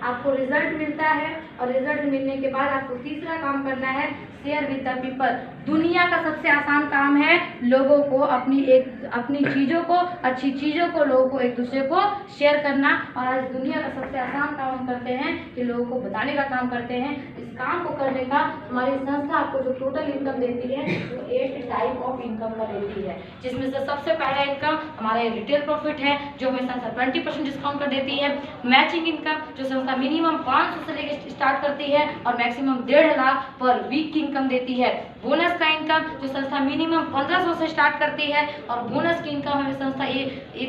आपको रिजल्ट मिलता है और रिजल्ट मिलने के बाद आपको तीसरा काम करना है, शेयर विद द पीपल। दुनिया का सबसे आसान काम है लोगों को अपनी चीज़ों को, अच्छी चीज़ों को लोगों को एक दूसरे को शेयर करना। और आज दुनिया का सबसे आसान काम हम करते हैं कि लोगों को बताने का काम करते हैं। इस काम को करने का हमारी संस्था आपको जो टोटल इनकम देती है वो 8 टाइप ऑफ इनकम का देती है, जिसमें से सबसे पहला इनकम हमारा रिटेल प्रॉफिट है जो हमें संस्था 20% डिस्काउंट कर देती है। मैचिंग इनकम जो संस्था मिनिमम 500 से लेकर स्टार्ट करती है और मैक्सिमम 1.5 लाख पर वीक की इनकम देती है। बोनस का इनकम जो संस्था मिनिमम 1500 से स्टार्ट करती है और बोनस की इनकम हमें संस्था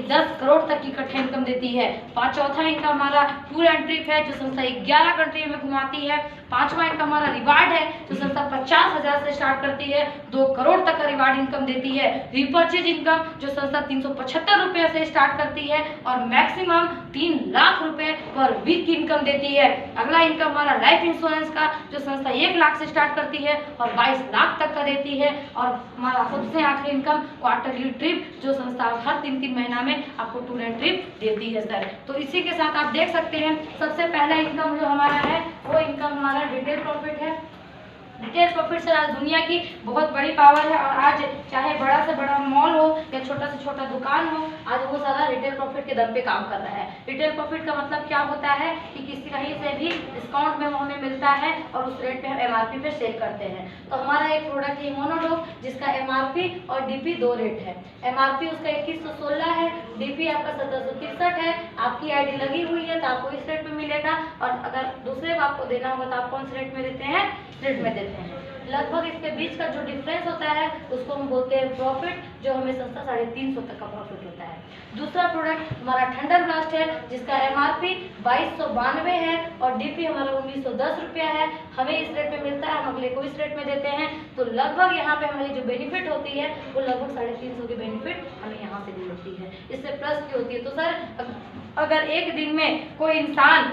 10 करोड़ तक की इकट्ठे इनकम देती है। चौथा इनकम हमारा टूर एंड ट्रिप है जो संस्था 11 कंट्री में घुमाती है। पांचवा इनकम हमारा रिवार्ड है जो संस्था 50,000 से स्टार्ट करती है, 2 करोड़ तक का रिवार्ड इनकम देती है। रिपर्चेज इनकम जो संस्था 375 रुपये से स्टार्ट करती है और मैक्सिमम 3 लाख रुपए पर वीक की इनकम देती है। अगला इनकम हमारा लाइफ इंश्योरेंस का जो संस्था 1 लाख से स्टार्ट करती है और 22 लाख तक का देती है। और हमारा सबसे आखिरी इनकम क्वार्टरली ट्रिप जो संस्था हर 3-3 महीना में आपको टूर एंड ट्रिप देती है सर। तो इसी के साथ आप देख सकते हैं सबसे पहला इनकम जो हमारा है वो इनकम हमारा रिटेल प्रॉफिट है। रिटेल प्रॉफिट सर आज दुनिया की बहुत बड़ी पावर है और आज चाहे बड़ा से बड़ा मॉल हो या छोटा से छोटा दुकान हो, आज वो सारा रिटेल प्रॉफिट के दम पे काम कर रहा है। रिटेल प्रॉफिट का मतलब क्या होता है कि किसी कहीं से भी डिस्काउंट में हमें मिलता है और उस रेट पे हम एमआरपी पे सेल करते हैं। तो हमारा एक प्रोडक्ट है इम्यूनोडॉक जिसका एमआरपी और डीपी 2 रेट है। एमआरपी उसका 2116 है, डीपी आपका 1763 है। आपकी आईडी लगी हुई है तो आपको इस रेट में मिलेगा और अगर दूसरे को आपको देना होगा तो आप कौन से रेट में देते हैं, रेट में देते हैं। लगभग इसके बीच का जो डिफरेंस होता है उसको हम बोलते हैं प्रॉफिट, जो हमें संस्था 350 तक का प्रॉफिट होता है। दूसरा प्रोडक्ट हमारा थंडर ब्लास्ट है जिसका एमआरपी 2292 है और डीपी हमारा 1910 रुपया है। हमें इस रेट में मिलता है, हम अगले को इस रेट में देते हैं। तो लगभग यहाँ पे हमारी जो बेनिफिट होती है वो लगभग 350 की बेनिफिट हमें यहाँ से भी होती है, इससे प्लस की होती है। तो सर अगर एक दिन में कोई इंसान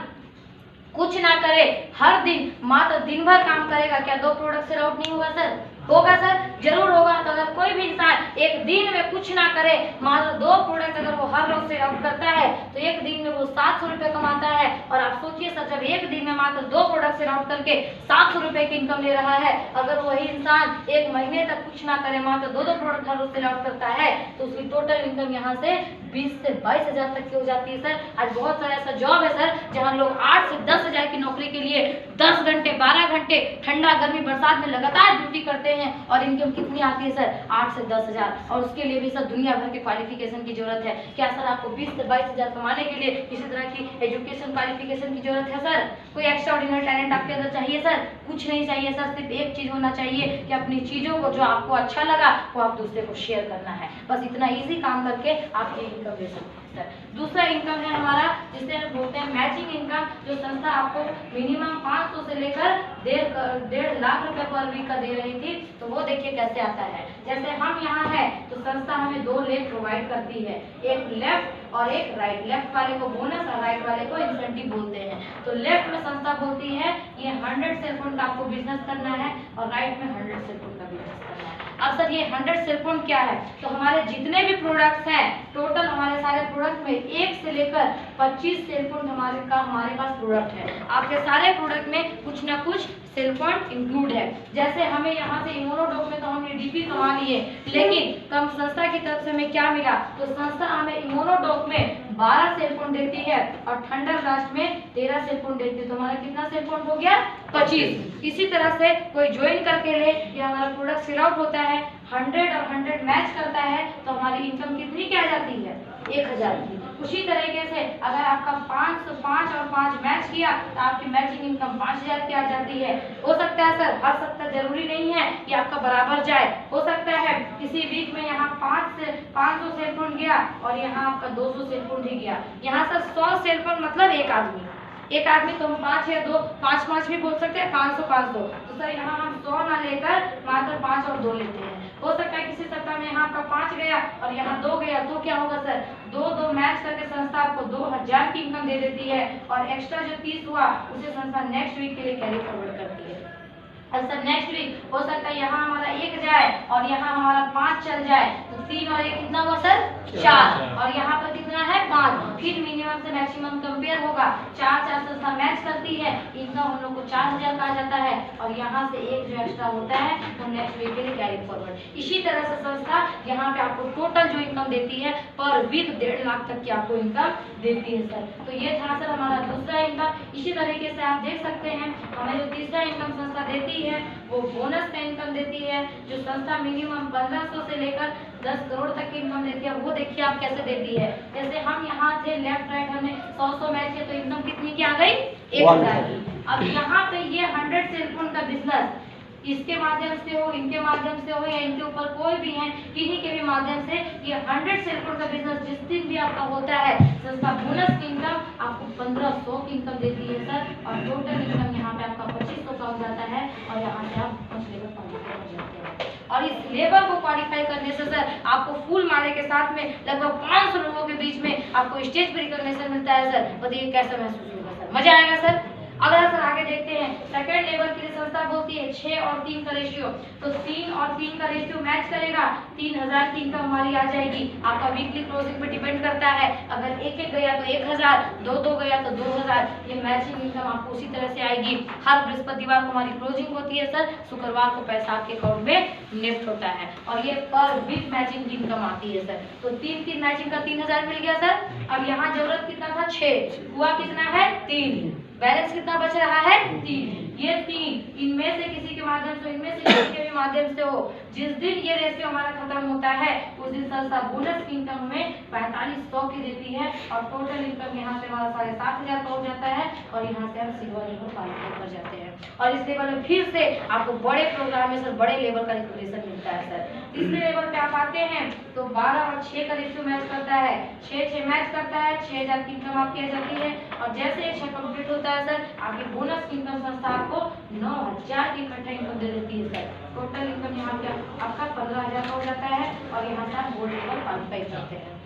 कुछ ना करे, हर दिन मात्र दिन भर काम करेगा, क्या 2 प्रोडक्ट से आउट नहीं होगा सर? होगा सर, जरूर होगा। तो अगर कोई भी इंसान एक दिन में कुछ ना करे, मात्र 2 प्रोडक्ट अगर वो हर रोज से आउट करता है तो एक दिन में वो 700 रुपये कमाता है। और आप सोचिए सर, जब एक दिन में मात्र 2 प्रोडक्ट से आउट करके 700 रुपये की इनकम ले रहा है, अगर वही इंसान एक महीने तक कुछ ना करे, मात्र 2 प्रोडक्ट हर रोज से आउट करता है तो उसकी टोटल इनकम यहाँ से 20 से 22 हजार तक की हो जाती है सर। आज बहुत सारा ऐसा जॉब है सर जहाँ लोग 8 से 10 हजार की नौकरी के लिए 10 घंटे 12 घंटे ठंडा गर्मी बरसात में लगातार ड्यूटी करते हैं और इनकम कितनी आती है सर? 8 से 10 हजार। और उसके लिए भी सर दुनिया भर के क्वालिफिकेशन की जरूरत है। क्या सर आपको 20 से 22 हजार कमाने के लिए किसी तरह की एजुकेशन क्वालिफिकेशन की जरूरत है सर? कोई एक्स्ट्रा ऑर्डिनरी टैलेंट आपके अंदर चाहिए सर? कुछ नहीं चाहिए सर, सिर्फ एक चीज होना चाहिए कि अपनी चीजों को जो आपको अच्छा लगा वो आप दूसरे को शेयर करना है। बस इतना ईजी काम करके आप ये इनकम ले सकते हैं सर। दूसरा इनकम है हमारा जिसे हम बोलते हैं मैचिंग इनकम, जो संस्था आपको मिनिमम 500 से लेकर 1.5 लाख रुपए पर वीक का दे रही थी। तो वो देखिए कैसे आता है। जैसे हम यहाँ है तो संस्था हमें 2 लेग प्रोवाइड करती है, एक लेफ्ट और एक राइट। लेफ्ट वाले को बोनस और राइट वाले को इंसेंटिव बोलते हैं। तो लेफ्ट में संस्था बोलती है ये 100 सेल का आपको बिजनेस करना है और राइट में 100 सेल का बिजनेस करना है। अब सर ये 100 सेल क्या है? तो हमारे जितने भी प्रोडक्ट्स हैं, टोटल हमारे सारे प्रोडक्ट में 1 से लेकर 25 सेल हमारे पास प्रोडक्ट है। आपके सारे प्रोडक्ट में कुछ ना कुछ सेल पॉइंट इंक्लूड है। जैसे हमें यहाँ से इम्यूनोडॉक में तो हमने डीपी कमा लिए, लेकिन कम संस्था की तरफ से हमें क्या मिला? तो संस्था हमें इम्यूनोडॉक में 12 सेल पॉइंट देती है और थंडर ब्लास्ट में 13 सेल पॉइंट देती है। तो हमारा कितना सेल पॉइंट हो गया? 25। इसी तरह से कोई ज्वाइन करके ले या हमारा प्रोडक्ट सेल आउट होता है, 100 और 100 मैच करता है तो हमारी इनकम कितनी की आ जाती है? 1000 की। उसी तरीके से अगर आपका 5 और 5 मैच किया तो आपकी मैचिंग इनकम 5000 की आ जाती है। हो सकता है सर, हर सप्ताह जरूरी नहीं है कि आपका बराबर जाए। हो सकता है किसी वीक में यहाँ 500 सेल पॉइंट गया और यहाँ आपका 200 सेल पॉइंट ही गया। यहाँ सर 100 सेल पॉइंट मतलब एक आदमी तो हम 5 या 2 5 भी बोल सकते हैं, 500। तो सर यहाँ हम 100 ना लेकर मात्र 5 और 2 लेते हैं। हो सकता है किसी सप्ताह में यहाँ आपका 5 गया और यहाँ 2 गया, तो क्या होगा सर? 2 मैच करके संस्था आपको 2000 की इनकम दे देती है और एक्स्ट्रा जो 30 हुआ उसे संस्था नेक्स्ट वीक के लिए कैरी फॉरवर्ड करती है। और सर नेक्स्ट वीक हो सकता है यहाँ हमारा 1 जाए और यहाँ हमारा 5 चल जाए, तो 3 और 1 कितना हुआ सर? 4। और यहाँ पर कितना है? 5। फिर मिनिमम से मैक्सिमम कंपेयर होगा, 4 से संस्था मैच करती है, इनकम हम लोग को 4000 कहा जाता है, और यहाँ से एक जो एक्स्ट्रा होता है वो नेक्स्ट वीक के लिए कैरी फॉरवर्ड। इसी तरह से संस्था यहाँ पे आपको टोटल जो इनकम देती है पर वीक 1.5 लाख तक की आपको इनकम देती है सर। तो ये था सर हमारा दूसरा इनकम। इसी तरीके से आप देख सकते हैं हमें जो तीसरा इनकम संस्था देती है वो बोनस का इनकम देती है, जो संस्था मिनिमम 1500 से लेकर 10 करोड़ तक की इनकम देती है। वो देखिए आप कैसे देती है, जैसे हम यहाँ थे लेफ्ट राइट हमने 100 मैच किया तो इनकम कितनी की आ गई 1000 की। अब यहाँ पे ये 100 सेलफोन का बिजनेस इसके माध्यम से हो, इनके माध्यम से हो, या इनके ऊपर कोई भी है किन्हीं के भी माध्यम से ये 100 सेलफोन का बिजनेस जिस दिन भी आपका होता है संस्था बोनस की इनकम आपको 1500 की इनकम देती है सर, और टोटल इनकम यहाँ पे आपका 2500 का हो जाता है, और यहाँ से आप 5 लेवल क्वालिफाई हो जाते हैं। और इस लेवल को क्वालिफाई करने से सर आपको फुल माले के साथ में लगभग 500 लोगों के बीच में आपको स्टेज पे रिकॉग्निशन मिलता है सर। बताइए कैसा महसूस होगा सर, मजा आएगा सर। अगर सर आगे देखते हैं सेकंड लेवल के लिए संस्था बोलती है 6 और 3 का रेशियो, तो 3 और 3 का रेशियो मैच करेगा 3000 की इनकम हमारी आ जाएगी। आपका वीकली क्लोजिंग पे डिपेंड करता है, अगर एक गया तो 1000, दो गया तो 2000, ये मैचिंग इनकम आपको उसी तरह से आएगी। हर बृहस्पतिवार को हमारी क्लोजिंग होती है सर, शुक्रवार को पैसा आपके अकाउंट में निफ्ट होता है, और ये पर वीक मैचिंग की इनकम आती है सर। तो 3 मैचिंग का 3000 मिल गया सर। अब यहाँ जरूरत कितना था 6, हुआ कितना है 3, बैलेंस कितना बच रहा है 3। ये 3 इनमें से किसी के माध्यम से, इनमें से किसी के भी माध्यम से हो, जिस दिन ये रेशियो हमारा खत्म होता है उस दिन संस्था बोनस की इनकम में 4500 की देती है, और टोटल इनकम यहाँ से हमारा 7500 का हो जाता है, और यहाँ से हम सिल्वर लेवल क्वालिफाई कर जाते हैं। और इस लेवल में फिर से आपको बड़े प्रोग्राम में सर बड़े लेवल का रिकॉग्निशन मिलता है सर। तीसरे लेवल पे आप आते हैं तो 12 और 6 का रेशियो मैच करता है, 6 मैच करता है, 6000 की इनकम आपकी आ जाती है, और जैसे ही 6 कंप्लीट होता है सर आपकी बोनस की इनकम संस्था आपको 9000 की इकट्ठा इनकम दे देती है सर। टोटल इनकम यहाँ पे आपका 15000 का हो जाता है, और यहाँ से आप गोल्ड लेवल क्वालिफाई करते हैं।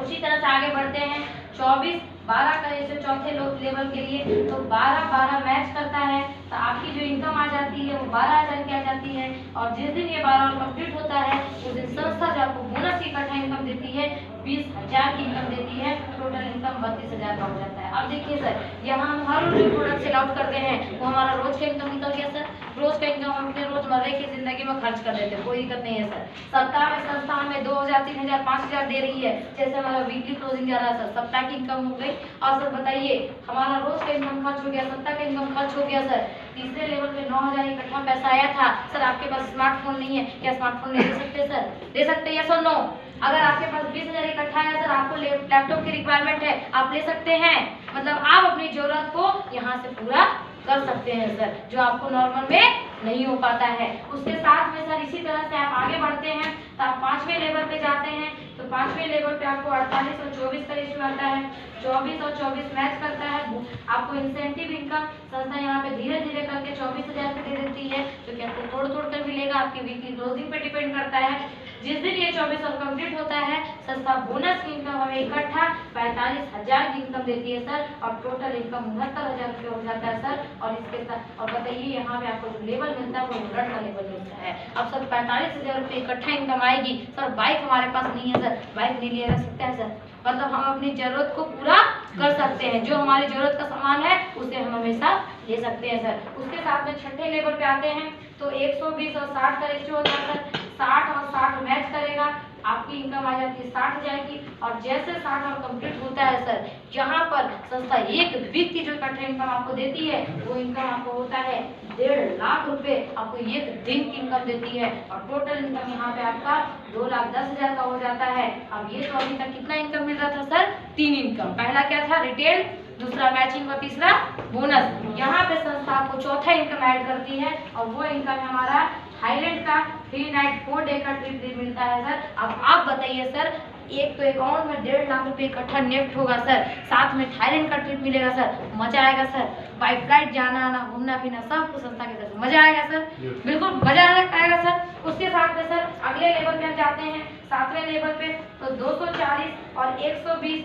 उसी तरह से आगे बढ़ते हैं 24-12 का रेशियो चौथे लेवल के लिए, तो 12-12 मैच करता है तो आपकी जो इनकम आ जाती है वो 12000 की आ जाती है, और जिस दिन ये 12 कंप्लीट होता है उस दिन संस्था जो आपको बोनस की इकट्ठा इनकम देती है 20000 की इनकम देती है, टोटल इनकम 32000 का हो जाता है। अब देखिए सर यहाँ हम हर रोज जो प्रोडक्ट सेल आउट करते हैं वो हमारा रोज का इनकम निकल गया सर। रोज का इनकम हम अपने रोजमर्रा की जिंदगी में खर्च कर देते हैं, कोई दिक्कत नहीं है सर। सप्ताह में संस्था हमें 2000, 3000, 5000 दे रही है, जैसे हमारा वीकली क्लोजिंग जा रहा है सर, सप्ताह की इनकम हो गई। और सर बताइए हमारा रोज का इनकम खर्च हो गया, सप्ताह का इनकम खर्च हो गया सर। तीसरे लेवल पे 9000 इकट्ठा पैसा आया था सर। आपके पास स्मार्टफोन नहीं है, क्या स्मार्टफोन ले सकते सर? दे सकते हैं, यस और नो? अगर आपके पास 20000 इकट्ठा है सर, आपको लैपटॉप की रिक्वायरमेंट है, आप ले सकते हैं, मतलब आप अपनी जरूरत को यहाँ से पूरा कर सकते हैं सर, जो आपको नॉर्मल में नहीं हो पाता है। उसके साथ में सर इसी तरह से आप आगे बढ़ते हैं तो आप 5वें लेवल पे जाते हैं, तो 5वें लेवल पे आपको 48 और 24 का रेशियो आता है, 24 और 24 मैच करता है। आपको इंसेंटिव इनकम संस्था यहाँ पे धीरे धीरे करके 24000 पे दे देती है, जो कि आपको तोड़ कर मिलेगा, आपकी वीकली क्लोजिंग पे डिपेंड करता है। जिस दिन ये 24 और कंप्लीट होता है संस्था बोनस की इनकम हमें इकट्ठा 45000 की इनकम देती है सर, और टोटल इनकम 69000 रुपये हो जाता है सर। और इसके साथ और बताइए यहाँ पे आपको जो लेवल मिलता है वो रन का लेवल मिलता है। अब सर 45000 रुपये इकट्ठा इनकम आएगी सर। बाइक हमारे पास नहीं है सर, बाइक नहीं ले सकते हैं सर, मतलब हम अपनी जरूरत को पूरा कर सकते हैं, जो हमारी जरूरत का सामान है उसे हम हमेशा ले सकते हैं सर। उसके साथ में छठे लेवल पे आते हैं तो 120 और 60 का रेशियो होता है सर। 60 और 60 मैच करेगा, आपकी इनकम आ जाती है 60000 की, और जैसे 60 और कंप्लीट होता है सर यहाँ पर संस्था एक वीक की जो इकट्ठा इनकम आपको देती है वो इनकम आपको होता है 1.5 लाख रुपए, आपको एक दिन की इनकम देती है, और टोटल इनकम यहाँ पे आपका 2,10,000 का हो जाता है। अब ये तो अभी तक कितना इनकम मिल रहा था सर? 3 इनकम। पहला क्या था? रिटेल, दूसरा मैचिंग और तीसरा बोनस। यहाँ पे संस्था आपको चौथा इनकम ऐड करती है, और वो इनकम हमारा थाईलैंड का 3 नाइट 4 डे का ट्रिप मिलता है सर। अब आप बताइए सर, एक तो अकाउंट में 1.5 लाख रुपए इकट्ठा नेफ्ट होगा सर, साथ में थाईलैंड का ट्रिप मिलेगा सर, मजा आएगा सर। बाई फ्लाइट जाना आना घूमना फिरना सब कुछ संस्था की तरफ से मजा आएगा सर, बिल्कुल मजा आएगा सर। उसके साथ में सर अगले लेवल पे हम जाते हैं 7वें लेवल पे, तो 240 और 120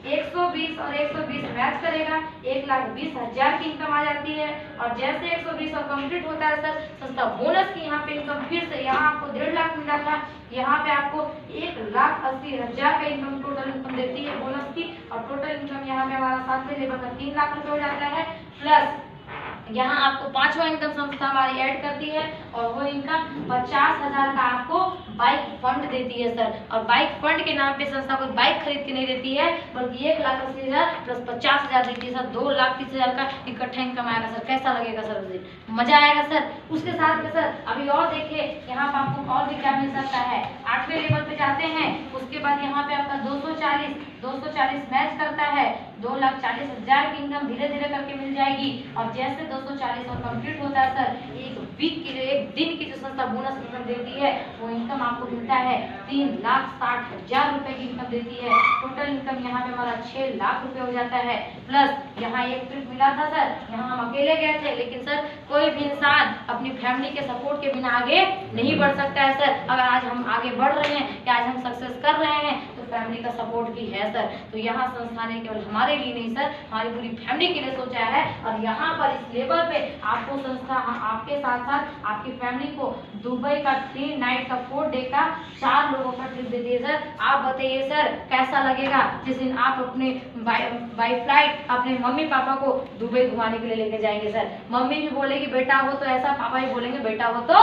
120 और 120 मैच करेगा, 1,20,000 की इनकम आ जाती है। और जैसे 120 और कंप्लीट होता है सर, संस्था बोनस की यहाँ पे इनकम फिर से, यहाँ आपको 1.5 लाख मिला था, यहाँ पे आपको 1,80,000 का इनकम टोटल इनकम देती है बोनस की। और टोटल इनकम यहाँ पे हमारा 7वें लेवल का 3 लाख रुपए हो जाता है। प्लस यहाँ आपको 5वां इनकम संस्था हमारी ऐड करती है, और वो इनकम 50,000 का आपको बाइक फंड देती है सर। और बाइक फंड के नाम पे संस्था कोई बाइक खरीद के नहीं देती है, बल्कि 1,80,000 प्लस 50,000 देती है सर। 2,30,000 का इकट्ठा इनकम आएगा सर। कैसा लगेगा सर उस दिन? मजा आएगा सर। उसके साथ में सर अभी और देखिए, यहाँ पे आपको और भी क्या मिल सकता है। 8वें लेवल पे जाते हैं, उसके बाद यहाँ पे आपका 240 मैच करता है, 2,40,000 की इनकम धीरे धीरे करके मिल जाएगी। और जैसे 240 और कंप्लीट होता है सर, एक दिन की जो संस्था बोनस इनकम देती है, वो इनकम आपको मिलता है 3,60,000 रुपए की इनकम देती है। टोटल इनकम यहाँ पे हमारा 6 लाख रुपए हो जाता है। प्लस यहाँ एक ट्रिप मिला था सर, यहाँ हम अकेले गए थे, लेकिन सर कोई भी इंसान अपनी फैमिली के सपोर्ट के बिना आगे नहीं बढ़ सकता है सर। अगर आज हम आगे बढ़ रहे हैं या आज हम सक्सेस कर रहे हैं, तो फैमिली का सपोर्ट भी है सर। तो यहाँ संस्था ने केवल हमारे लिए नहीं सर, हमारी पूरी फैमिली के लिए सोचा है। और यहाँ पर इस लेवल पे आपको संस्था आपके साथ साथ आपकी फैमिली को दुबई का 3 नाइट का 4 डे का 4 लोगों का ट्रिप देती है सर। आप बताइए सर कैसा लगेगा जिस दिन आप अपने बाई फ्लाइट अपने मम्मी पापा को दुबई घुमाने के लिए लेके जाएंगे सर। मम्मी भी बोलेगी बेटा हो तो ऐसा, पापा भी बोलेंगे बेटा हो तो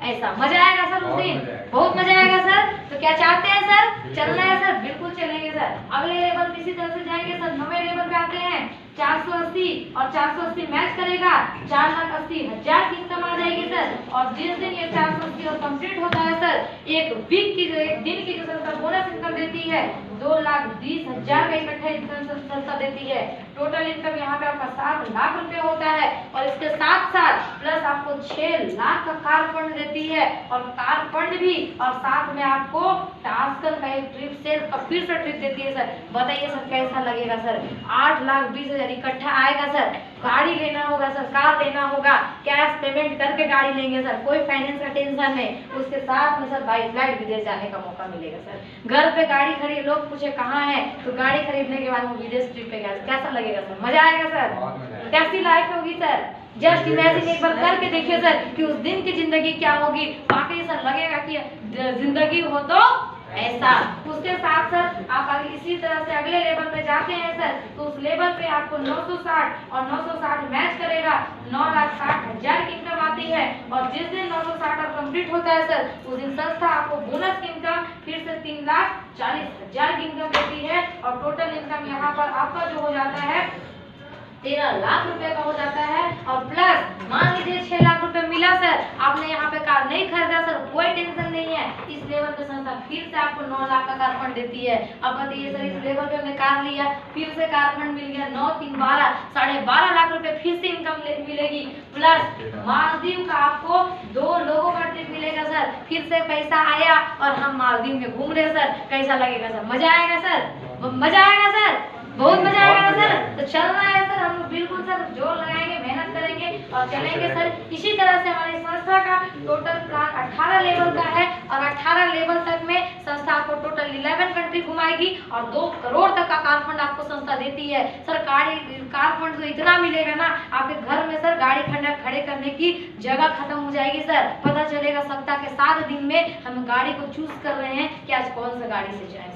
ऐसा। मजा आएगा सर उस दिन, बहुत मजा आएगा सर। तो क्या चाहते हैं सर? चलना है सर? बिल्कुल चलेंगे सर। अगले लेवल पे इसी तरह से जाएंगे सर। 9वें लेवल पे आते हैं, 480 और 480 मैच करेगा, 4,80,000 की इनकम आ जाएगी सर। और जिस दिन ये 480 और कंप्लीट होता है सर, एक दिन की जो संस्था बोनस इनकम देती है, 2,20,000 का इकट्ठा संस्था देती है। टोटल इनकम यहाँ पे आपका 7 लाख रुपए होता है। और इसके साथ साथ प्लस आपको 6 लाख का कार फंड देती है, और कार फंड भी, और साथ में आपको टास्कन का एक ट्रिप से फिर से ट्रिप देती है सर। बताइए सर कैसा लगेगा सर? 8,20,000 इकट्ठा आएगा सर। गाड़ी लेना होगा सर, कार लेना होगा, कैश पेमेंट करके गाड़ी लेंगे सर, कोई फाइनेंस का टेंशन नहीं। उसके साथ में सर बाई फ्लाइट विदेश जाने का मौका मिलेगा सर। घर पे गाड़ी खरीद, लोग पूछे कहाँ है, तो गाड़ी खरीदने के बाद वो विदेश ट्रिप पे गया, कैसा लगेगा सर? मजा आएगा सर। कैसी लाइफ होगी सर? जस्ट इमेजिन एक बार करके देखिए सर कि उस दिन की जिंदगी क्या होगी। वाकई सर लगेगा कि जिंदगी हो तो ऐसा। उसके साथ सर आप आगे इसी तरह से अगले लेवल पे जाते हैं सर, तो उस लेवल पे आपको 960 और 960 मैच करेगा, 9,60,000 की इनकम आती है। और जिस दिन 960 और कंप्लीट होता है सर, उस दिन संस्था आपको बोनस की इनकम फिर से 3,40,000 की इनकम देती है। और टोटल इनकम यहाँ पर आपका जो हो जाता है 13 लाख रुपए का हो जाता है। और प्लस मान लीजिए 6 लाख रुपए मिला सर, आपने यहाँ पे कार नहीं खरीदा सर, कोई टेंशन नहीं है। इस लेवल पे संस्था फिर से आपको 9 लाख का कार फंड देती है। अब बताइए सर, इस लेवल पे हमने कार लिया, फिर से कार फंड मिल गया, 9 3 12 12.5 लाख रुपए फिर से इनकम मिलेगी। प्लस मालदीव का आपको 2 लोगों का ट्रिप मिलेगा सर। फिर से पैसा आया और हम मालदीव में घूम रहे सर। कैसा लगेगा सर? मजा आएगा सर, मजा आएगा सर, बहुत मजा आएगा सर। तो चलना है सर, हम लोग बिल्कुल सर जोर लगाएंगे, मेहनत करेंगे और चलेंगे सर। इसी तरह से हमारी संस्था का टोटल प्लान 18 लेवल का है, और 18 लेवल तक में संस्था आपको टोटल 11 कंट्री घुमाएगी, और 2 करोड़ तक का कार फंड आपको संस्था देती है सर। कार फंड तो इतना मिलेगा ना, आपके घर में सर गाड़ी खड़े करने की जगह खत्म हो जाएगी सर। पता चलेगा सप्ताह के 7 दिन में हम गाड़ी को चूज कर रहे हैं कि आज कौन सा गाड़ी से जाए सर।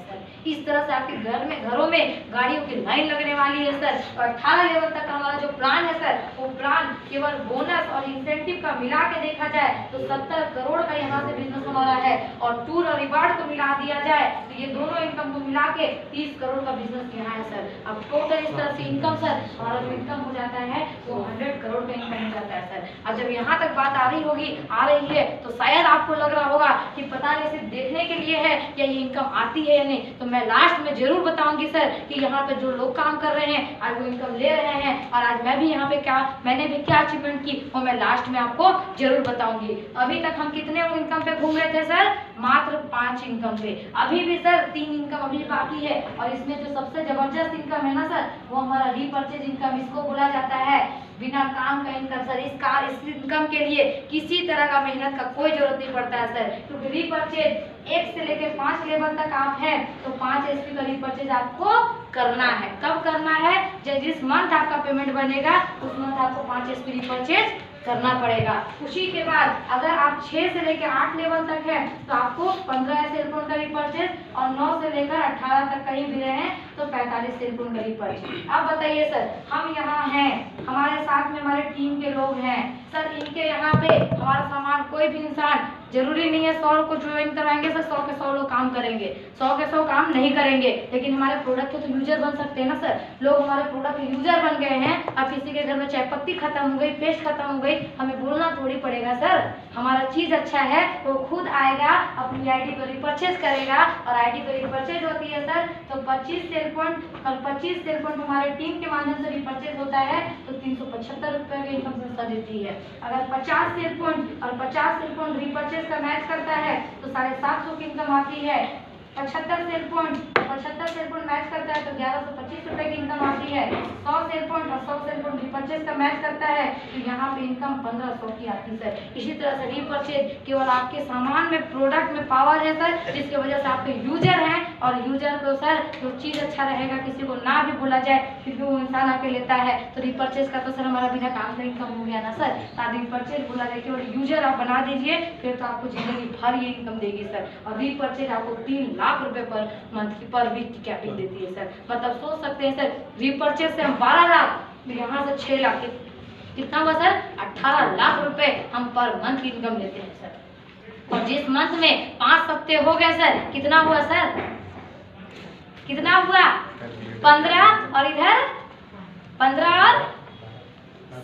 इस तरह से आपके घरों में गाड़ियों की लाइन लगने वाली है सर। और 18 लेवल तक का हमारा जो प्लान है सर, वो प्लान केवल बोनस और इंसेंटिव का मिला के देखा जाए तो 70 करोड़ का यहाँ से बिजनेस हमारा है। और टूर और रिवार्ड को मिला दिया जाए तो ये दोनों इनकम को मिला के 30 करोड़ का बिजनेस यहाँ है सर। अब टोटल इस तरह से इनकम सर, हमारा जो इनकम हो जाता है वो 100 करोड़ का इनकम हो जाता है सर। अब जब यहाँ तक बात आ रही है तो शायद आपको लग रहा होगा कि पता नहीं सिर्फ देखने के लिए है या ये इनकम आती है या नहीं। तो मैं लास्ट में जरूर बताऊंगी सर कि यहाँ पे जो लोग काम कर रहे हैं आज वो इनकम ले रहे हैं, और आज मैं भी यहाँ पे मैंने भी क्या अचीवमेंट की वो मैं लास्ट में आपको जरूर बताऊंगी। अभी तक हम कितने इनकम पे घूम रहे थे सर? मात्र 5 इनकम पे। अभी भी सर 3 इनकम अभी बाकी है, और इसमें जो सबसे जबरदस्त इनकम है ना सर, वो हमारा रीपर्चेज इनकम, इसको बोला जाता है बिना काम का इनकम सर। इस इनकम के लिए किसी तरह का मेहनत का कोई जरूरत नहीं पड़ता है सर, क्योंकि रीपरचेज 1 से लेकर 5 लेवल तक आप हैं तो 5 एसपी का रीपरचेज आपको करना है। कब करना है? जिस मंथ आपका पेमेंट बनेगा उस मंथ आपको 5 एसपी रीपरचेज करना पड़ेगा। उसी के बाद अगर आप 6 से लेकर 8 लेवल तक है तो आपको 15 सेलफोन का रीपरचेज, और 9 से लेकर 18 तक कहीं भी रहे तो 45 सेलफोन का रीपरचेज। अब बताइए सर, हम यहाँ हैं, हमारे साथ में हमारे टीम के लोग हैं सर, इनके यहाँ पे हमारा सामान कोई भी इंसान जरूरी नहीं है 100 को ज्वाइन करवाएंगे सर 100 के 100 लोग काम करेंगे, 100 के 100 काम नहीं करेंगे, लेकिन हमारे प्रोडक्ट के तो यूजर बन सकते हैं ना सर। लोग हमारे प्रोडक्ट के यूजर बन गए हैं। अब किसी के घर में चाय पत्ती खत्म हो गई, पेस्ट खत्म हो गई, हमें बोलना थोड़ी पड़ेगा सर। हमारा चीज अच्छा है वो खुद आएगा, अपनी आईडी को रिपर्चेज करेगा, और आईडी को रिपर्चेज होती है सर तो 25 सेल पॉइंट हमारे टीम के माध्यम से रिपर्चेज होता है तो 375 रुपये की इनकम संस्था देती है। अगर 50 सेल पॉइंट और 50 सेल पॉइंट रिपर्चेज का मैच करता है तो 750 की इनकम आती है। 75 सेल पॉइंट मैच करता है तो 1125 रुपए की इनकम आती है। 100 सेल पॉइंट और 100 सेल पॉइंट रिपर्चेज का मैच करता है तो यहाँ पे इनकम 1500 की आती है सर। इसी तरह से रिपर्चेज केवल आपके सामान में, प्रोडक्ट में पावर है सर, जिसकी वजह से आपके यूजर हैं, और यूजर को सर जो चीज़ अच्छा रहेगा किसी को ना भी बोला जाए क्योंकि वो इंसान आके लेता है तो रिपर्चेज का तो सर हमारा बिना काम का इनकम हो गया ना सर। तो रिपर्चेज बोला जाए केवल यूजर आप बना दीजिए फिर तो आपको जिंदगी भर ये इनकम देगी सर। और रिपर्चेज आपको 3 लाख रुपए पर मंथ की पर वीक की कैपिंग देती है सर। मतलब सोच सकते हैं सर, रिपर्चेज से हम 12 लाख, यहाँ से 6 लाख, कितना हुआ सर? 18 लाख रुपए हम पर मंथ की इनकम लेते हैं सर। और जिस मंथ में 5 हफ्ते हो गए सर, कितना हुआ सर? कितना हुआ? 15 और इधर 15 और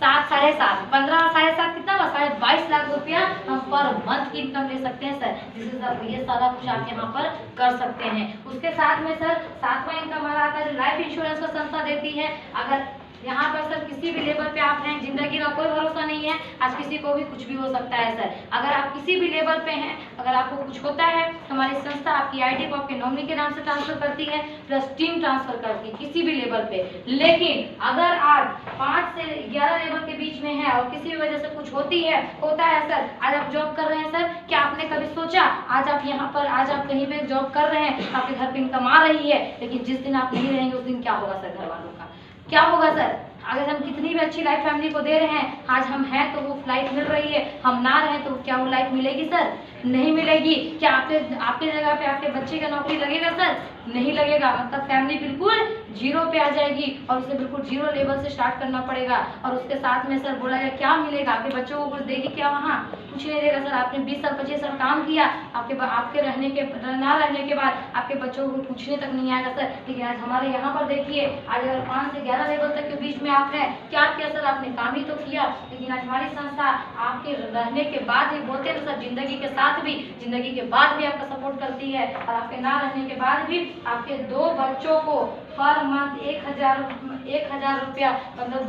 7 साढ़े 7, 15 और साढ़े 7 कितना हुआ? 22.5 लाख रुपया हम पर मंथ की इनकम ले सकते हैं सर। जिससे ये सारा कुछ आप यहाँ पर कर सकते हैं। उसके साथ में सर 7वां इनकम हमारा आता है लाइफ इंश्योरेंस का संस्था देती है। अगर यहाँ पर सर किसी भी लेवल पे आप हैं, जिंदगी का कोई भरोसा नहीं है, आज किसी को भी कुछ भी हो सकता है सर। अगर आप किसी भी लेवल पे हैं, अगर आपको कुछ होता है तो हमारी संस्था आपकी आईडी को आपके नॉमिनी के नाम से ट्रांसफर करती है, प्लस टीम ट्रांसफर करती है किसी भी लेवल पे। लेकिन अगर आप 5 से 11 लेवल के बीच में है और किसी भी वजह से कुछ होता है सर, आज आप जॉब कर रहे हैं सर, क्या आपने कभी सोचा आज आप यहाँ पर, आज आप कहीं पे जॉब कर रहे हैं, आपके घर पे इनकम आ रही है, लेकिन जिस दिन आप नहीं रहेंगे उस दिन क्या होगा सर? घर वालों का क्या होगा सर? अगर हम कितनी भी अच्छी लाइफ फैमिली को दे रहे हैं, आज हम हैं तो वो लाइफ मिल रही है, हम ना रहे तो क्या वो लाइफ मिलेगी सर? नहीं मिलेगी। क्या आपके जगह पे आपके बच्चे का नौकरी लगेगा सर? नहीं लगेगा। मतलब फैमिली बिल्कुल जीरो पे आ जाएगी और उसे बिल्कुल जीरो लेवल से स्टार्ट करना पड़ेगा। और उसके साथ में सर बोला जाए क्या मिलेगा? आपके बच्चों को कुछ देगी क्या? वहाँ कुछ नहीं देगा सर। आपने 20 साल 25 साल काम किया, आपके ना रहने के बाद आपके बच्चों को पूछने तक नहीं आएगा सर। लेकिन आज हमारे यहाँ पर देखिए, आज अगर 5 से 11 लेवल तक के बीच में आप हैं, क्या किया सर? आपने काम ही तो किया। लेकिन आज हमारी संस्था आपके रहने के बाद ही, बोलते हैं सर जिंदगी के साथ भी, जिंदगी के बाद भी आपका सपोर्ट करती है। और आपके ना रहने के बाद भी आपके 2 बच्चों को पर मंथ 1,000 रुपया, मतलब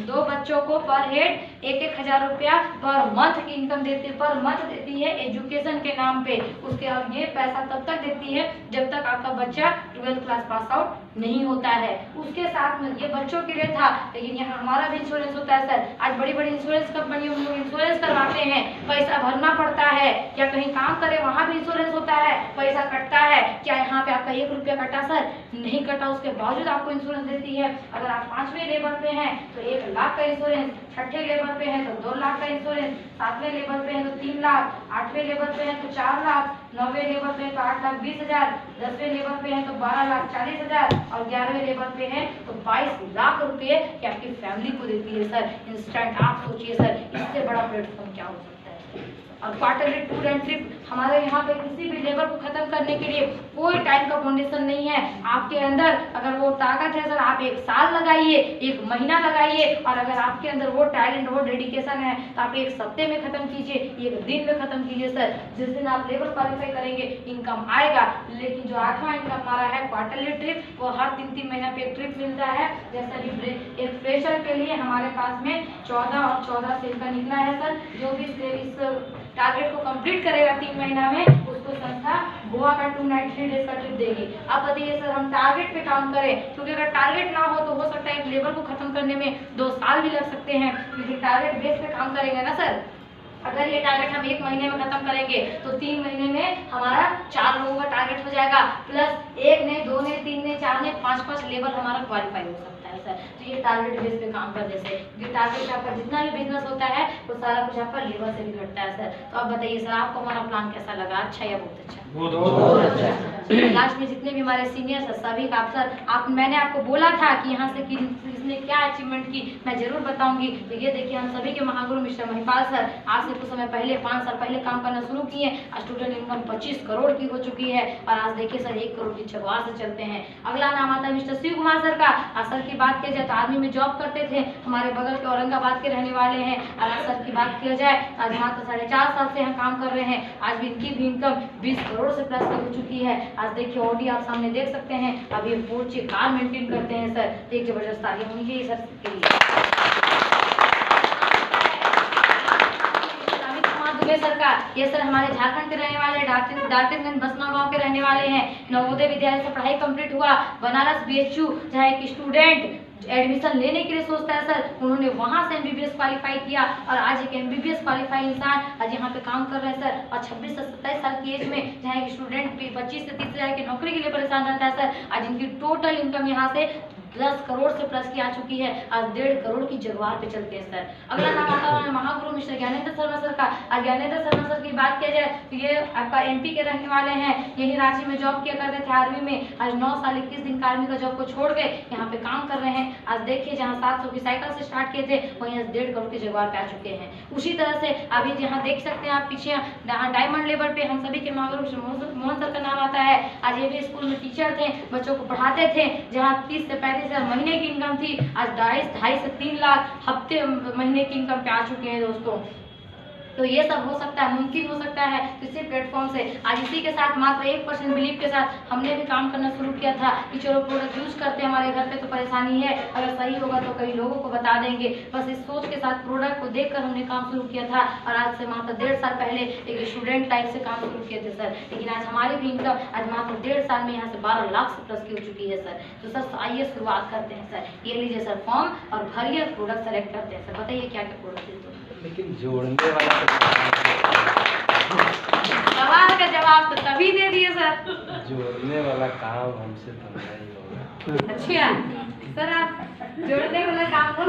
2 बच्चों को पर हेड 1,000 रुपया पर मंथ की इनकम देती है एजुकेशन के नाम पे। उसके और ये पैसा तब तक देती है जब तक आपका बच्चा 12th क्लास पास आउट नहीं होता है। उसके साथ में ये बच्चों के लिए था, लेकिन यहाँ हमारा भी इंश्योरेंस होता है सर। आज बड़ी बड़ी इंश्योरेंस कंपनियों में इंश्योरेंस करवाते हैं, पैसा भरना पड़ता है। क्या कहीं काम करे वहाँ भी इंश्योरेंस होता है, पैसा कटता है। क्या यहाँ पे आपका 1 रुपया कटा सर? नहीं कटा। उसके बावजूद आपको इंश्योरेंस देती है। अगर आप 5वें लेवल पे हैं तो 1 लाख का इंश्योरेंस, 6ठे लेवल पे है तो 2 लाख का इंश्योरेंस, 7वें लेवल पे है तो 3 लाख, 8वें लेवल पे है तो 4 लाख, 9वें लेवल पे है तो 8,20,000, 10वें लेवल पे है तो 12,40,000 और 11वें लेवल पे है तो 22 लाख रुपए की आपकी फैमिली को देती है सर इंस्टेंट। आप सोचिए सर, इससे बड़ा प्लेटफॉर्म क्या हो सकता है? और क्वार्टरली टूर एंड ट्रिप हमारे यहाँ पे किसी भी लेबर को खत्म करने के लिए कोई टाइम का कंडीशन नहीं है। आपके अंदर अगर वो ताकत है सर, आप 1 साल लगाइए, 1 महीना लगाइए, और अगर आपके अंदर वो टैलेंट, वो डेडिकेशन है तो आप 1 हफ्ते में खत्म कीजिए, 1 दिन में खत्म कीजिए सर। जिस दिन आप लेबर क्वालिफाई करेंगे इनकम आएगा। लेकिन जो 8वां इनकम हमारा है क्वार्टरली ट्रिप, वो हर 3-3 महीना पे एक ट्रिप मिलता है। जैसा कि एक फ्रेशर के लिए हमारे पास में 14 और 14 सेल का निकला है सर। जो भी इस टारगेट को कंप्लीट करेगा 3 महीना में, उसको को संस्था गोवा का 2 नाइट 3 डेज का ट्रिप देगी। अब बताइए सर, हम टारगेट पे काम करें, क्योंकि अगर टारगेट ना हो तो हो सकता है एक लेबर को खत्म करने में 2 साल भी लग सकते हैं, क्योंकि टारगेट बेस पे काम करेंगे ना सर। अगर ये टारगेट हम 1 महीने में खत्म करेंगे तो 3 महीने में हमारा 4 लोगों का टारगेट हो जाएगा, प्लस 1 ने 2 ने 3 ने 4 ने 5 लेबर हमारा क्वालिफाई हो सकता है सर। तो ये टारगेट बेस पे काम करने से, क्योंकि टारगेट आपका जितना भी बिजनेस होता है वो सारा कुछ आपका लेबर से भी घटता है सर। तो आप बताइए सर, आपको हमारा प्लान कैसा लगा? अच्छा या बहुत अच्छा? बहुत अच्छा। लास्ट में जितने भी हमारे सीनियर्स हैं सभी का सर, मैंने आपको बोला था कि यहाँ से कि इसने क्या अचीवमेंट की मैं जरूर बताऊंगी। तो ये देखिए, हम सभी के महागुरु मिस्टर महिपाल सर आज से कुछ समय पहले 5 साल पहले काम करना शुरू किए। स्टूडेंट इनकम 25 करोड़ की हो चुकी है, और आज देखिए सर 1 करोड़ की जगवार से चलते हैं। अगला नाम आता है मिस्टर शिव कुमार सर का। सर की बात की जाए तो आर्मी में जॉब करते थे, हमारे बगल के औरंगाबाद के रहने वाले हैं। और सर की बात किया जाए आज मात्र 4.5 साल से यहाँ काम कर रहे हैं। आज भी इनकी भी इनकम 20 करोड़ से प्लस की हो चुकी है। आज देखिए ऑडी आप सामने देख सकते हैं, अभी पोर्चे कार मेंटेन करते हैं सर। एक जबरदस्त ताली होनी चाहिए सर के लिए। दुबे सरकार, ये सर हमारे झारखंड के रहने वाले, डाल्टनगंज बसना गांव के रहने वाले हैं। नवोदय विद्यालय से पढ़ाई कंप्लीट हुआ, बनारस बीएचयू जहाँ एक स्टूडेंट एडमिशन लेने के लिए सोचता है सर, उन्होंने वहां से एमबीबीएस क्वालिफाई किया, और आज एक एमबीबीएस क्वालिफाई इंसान आज यहाँ पे काम कर रहे हैं सर। और 26 से 27 साल की एज में जहाँ एक स्टूडेंट 25 से 30 हज़ार की नौकरी के लिए परेशान रहता है सर, आज इनकी टोटल इनकम यहाँ से 10 करोड़ से प्लस की आ चुकी है। आज 1.5 करोड़ की जगवार पे चलते हैं सर। अगला नाम आता है महागुरु मिस्टर ज्ञानेंद्र शर्मा सर का। आज ज्ञानेंद्र शर्मा सर की बात किया जाए तो ये आपका एमपी के रहने वाले हैं, यही रांची में जॉब किया करते थे आर्मी में। आज 9 साल 21 दिन का आर्मी का जॉब को छोड़ के यहाँ पे काम कर रहे हैं। आज देखिए जहाँ 700 की साइकिल से स्टार्ट किए थे वहीं आज 1.5 करोड़ की जगवार पे आ चुके हैं। उसी तरह से अभी जहाँ देख सकते हैं आप पीछे डायमंड लेवल पे हम सभी के महागुरु मोहन सर का नाम आता है। आज ये भी स्कूल में टीचर थे, बच्चों को पढ़ाते थे, जहाँ 30 से 35 हज़ार महीने की इनकम थी, आज 2.5 से 3 लाख हफ्ते महीने की इनकम पे आ चुके हैं दोस्तों। तो ये सब हो सकता है, मुमकिन हो सकता है किसी प्लेटफॉर्म से। आज इसी के साथ मात्र 1% बिलीव के साथ हमने भी काम करना शुरू किया था कि चलो प्रोडक्ट यूज करते हैं, हमारे घर पे तो परेशानी है, अगर सही होगा तो कई लोगों को बता देंगे। बस इस सोच के साथ प्रोडक्ट को देखकर हमने काम शुरू किया था, और आज से मात्र 1.5 साल पहले एक स्टूडेंट टाइप से काम शुरू किए थे सर। लेकिन आज हमारी भी इनकम आज मात्र 1.5 साल में यहाँ से 12 लाख से प्लस की हो चुकी है सर। तो सर आइए शुरुआत करते हैं सर। ये लीजिए सर फॉर्म और भरिए, प्रोडक्ट सेलेक्ट करते हैं सर। बताइए क्या क्या प्रोडक्ट है। लेकिन जोड़ने वाला सवाल का जवाब तो तभी दे दिए सर। जोड़ने वाला काम हमसे तो नहीं होगा। अच्छा सर, आप जोड़ने वाला काम को